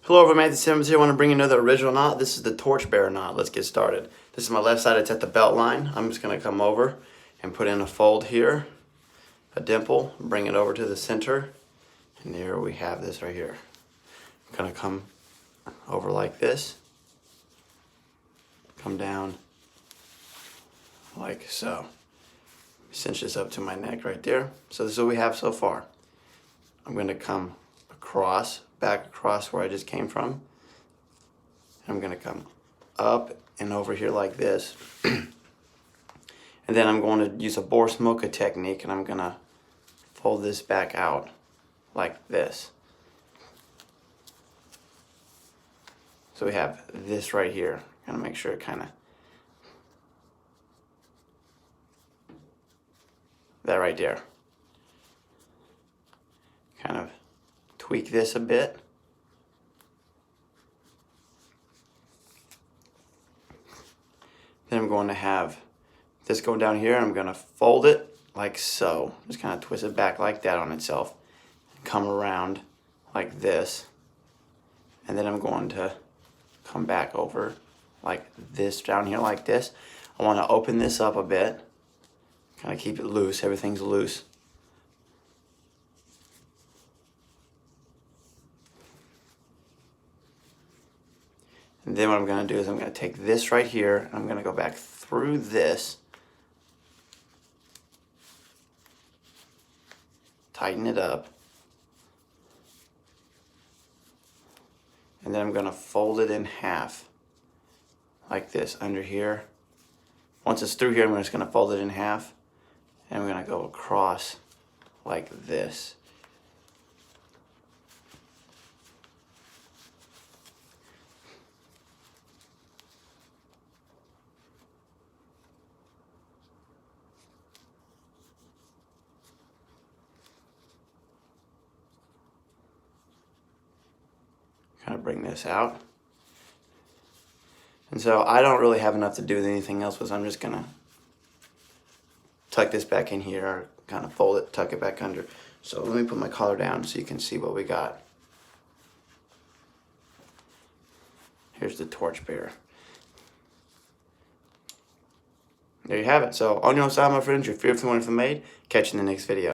Hello everyone, Simmonsessentials here. I want to bring another original knot. This is the Torchbearer knot. Let's get started. This is my left side. It's at the belt line. I'm just going to come over and put in a fold here, a dimple, bring it over to the center, and there we have this right here. I'm going to come over like this, come down like so. Cinch this up to my neck right there. So this is what we have so far. I'm going to come across, back across where I just came from. I'm going to come up and over here like this. And then I'm going to use a borsmoka technique, and I'm going to fold this back out like this. So we have this right here. I'm going to make sure it kind of, that right there. Kind of tweak this a bit. Then I'm going to have this go down here. I'm going to fold it like so. Just kind of twist it back like that on itself. Come around like this. And then I'm going to come back over like this down here like this. I want to open this up a bit. Kind of keep it loose. Everything's loose. And then what I'm going to do is I'm going to take this right here, and I'm going to go back through this, tighten it up, and then I'm going to fold it in half, like this, under here. Once it's through here, I'm just going to fold it in half, and I'm going to go across like this. Kind of bring this out. And so I don't really have enough to do with anything else, but I'm just gonna tuck this back in here, kind of fold it, tuck it back under. So let me put my collar down so you can see what we got. Here's the Torchbearer. There you have it. So on your own side, my friends, you're fearfully wonderfully made. Catch you in the next video.